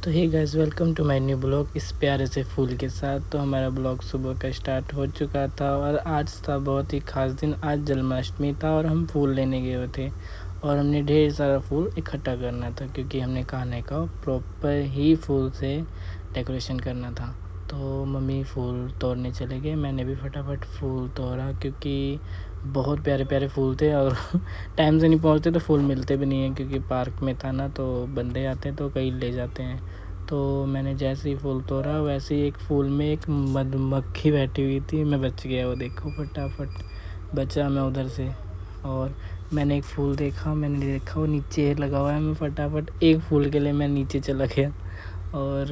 तो hey guys, welcome to my new blog इस प्यारे से फूल के साथ। तो हमारा ब्लॉग सुबह का स्टार्ट हो चुका था और आज था बहुत ही ख़ास दिन। आज जन्माष्टमी था और हम फूल लेने गए हुए थे और हमने ढेर सारा फूल इकट्ठा करना था क्योंकि हमने खाने का प्रॉपर ही फूल से डेकोरेशन करना था। तो मम्मी फूल तोड़ने चले गए, मैंने भी फटाफट फूल तोड़ा क्योंकि बहुत प्यारे प्यारे फूल थे और टाइम से नहीं पहुंचते तो फूल मिलते भी नहीं हैं क्योंकि पार्क में था ना, तो बंदे आते हैं तो कई ले जाते हैं। तो मैंने जैसे ही फूल तोड़ा वैसे ही एक फूल में एक मधुमक्खी बैठी हुई थी, मैं बच गया। वो देखो फटाफट बचा मैं उधर से। और मैंने एक फूल देखा, मैंने देखा वो नीचे लगा हुआ है, मैं फटाफट एक फूल के लिए मैं नीचे चला गया और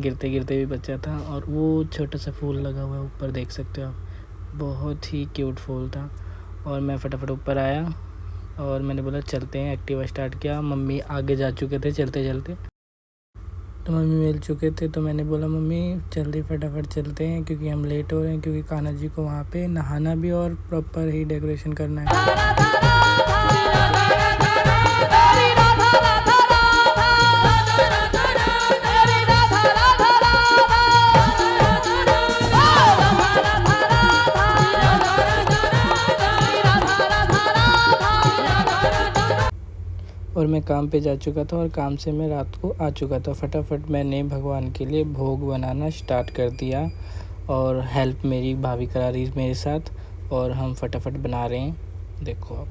गिरते गिरते भी बचा था। और वो छोटा सा फूल लगा हुआ है ऊपर, देख सकते हो आप, बहुत ही क्यूट फूल था। और मैं फटाफट ऊपर आया और मैंने बोला चलते हैं, एक्टिवा स्टार्ट किया। मम्मी आगे जा चुके थे चलते चलते, तो मम्मी मिल चुके थे। तो मैंने बोला मम्मी जल्दी फटाफट चलते हैं क्योंकि हम लेट हो रहे हैं, क्योंकि कान्हा जी को वहाँ पे नहाना भी और प्रॉपर ही डेकोरेशन करना है। और मैं काम पे जा चुका था और काम से मैं रात को आ चुका था। फटाफट मैंने भगवान के लिए भोग बनाना स्टार्ट कर दिया और हेल्प मेरी भाभी करा रही मेरे साथ और हम फटाफट बना रहे हैं, देखो आप।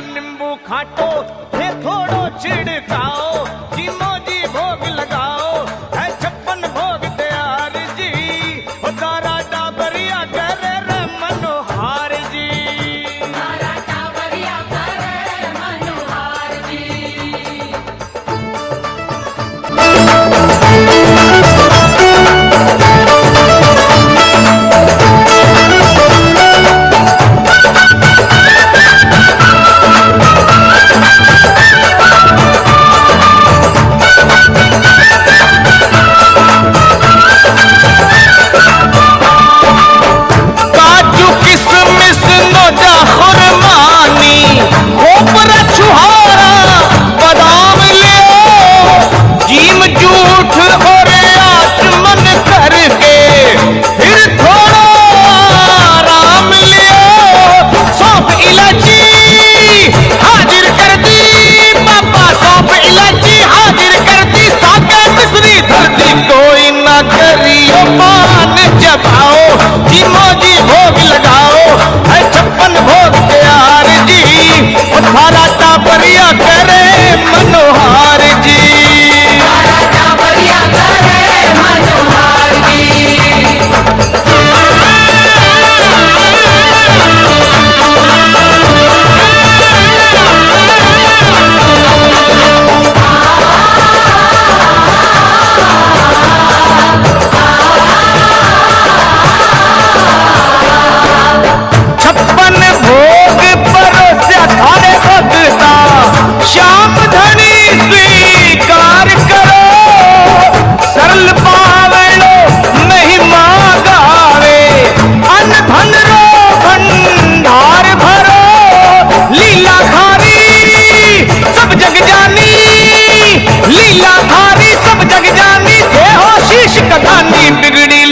नींबू खाटो थोड़ो छिड़काओ, जी मोजी भोग लगाओ, है 56 भोग तैयार जी, तारा डाबरिया करे रे मनोहार जी, तारा डाबरिया करे मनोहार जी।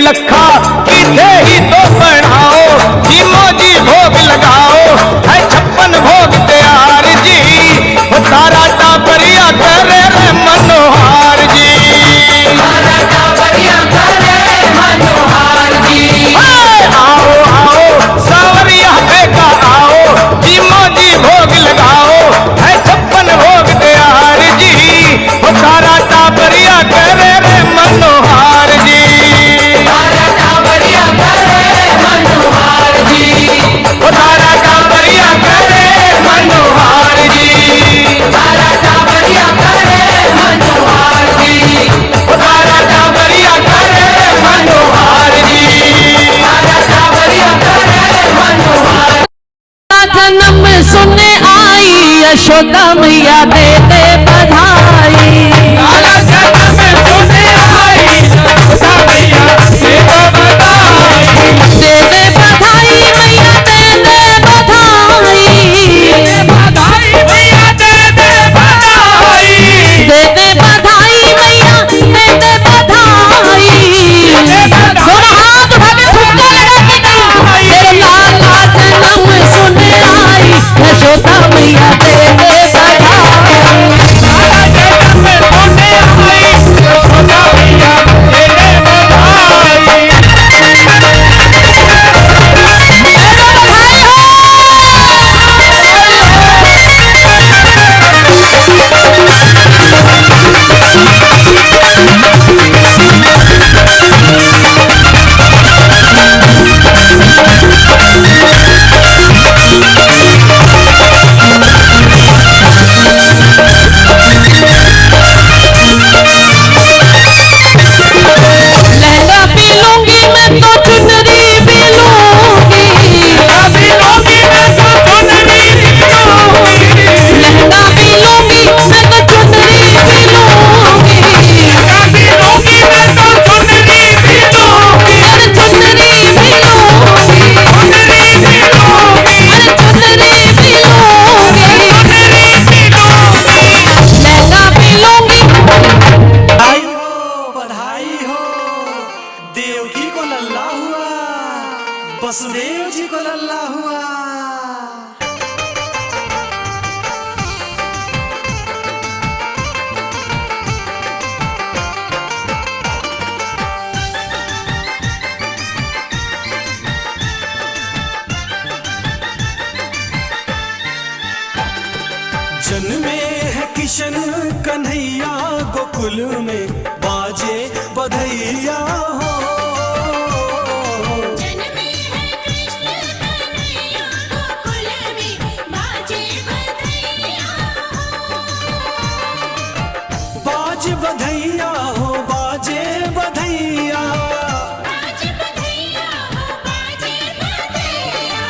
लखा किथे ही तो बनाओ, जी मोजी भोग लगाओ, है 56 भोग तैयार जी, तारा डाबरिया करे रे मनोहार जी, तारा डाबरिया करे मनोहार जी। आओ आओ सावरिया बेका आओ, जी मोजी भोग लगाओ, है 56 भोग तैयार जी, तारा डाबरिया करे रे मनोहार जी, तारा डाबरिया करे मनोहार जी, तारा डाबरिया करे मनोहार जी, तारा डाबरिया करे मनोहार जी, तारा डाबरिया करे मनोहार जी, तारा डाबरिया करे मनोहार। जन्म सुनने आई यशोदा मैया दे दे बधाई, जन्म सुनने आई यशोदा मैया दे दे बधाई, दे दे बधाई मैया दे दे बधाई, जन्मे है किशन कन्हैया गोकुल में बाजे बधैया हो। जन्मे है कृष्ण कन्हैया गोकुल में बाजे बधैया हो। बाजे बधैया हो बाजे बधैया, बाजे बधैया हो बाजे बधैया।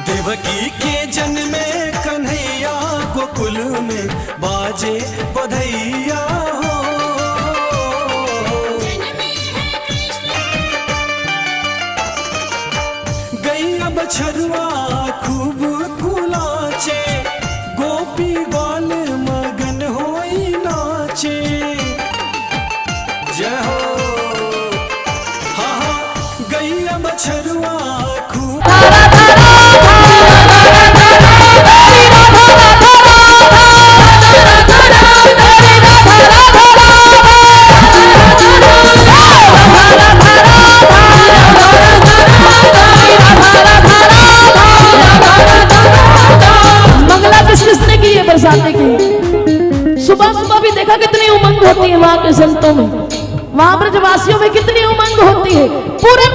देवकी के जन्मे कन्हैया गोकुल में बाजे बधैया हो। जन्मे है कृष्ण गैया बछरुआ खूब कुलाचे, गोपी बाल मगन होई नाचे। जय हो हाँ हाँ गैया बछरुआ खूब मंगला किसने की है बरसाने की। सुबह सुबह भी देखा कितनी उमंग होती है वहां के संतों में, वहां ब्रजवासियों में कितनी उमंग होती है। पूरे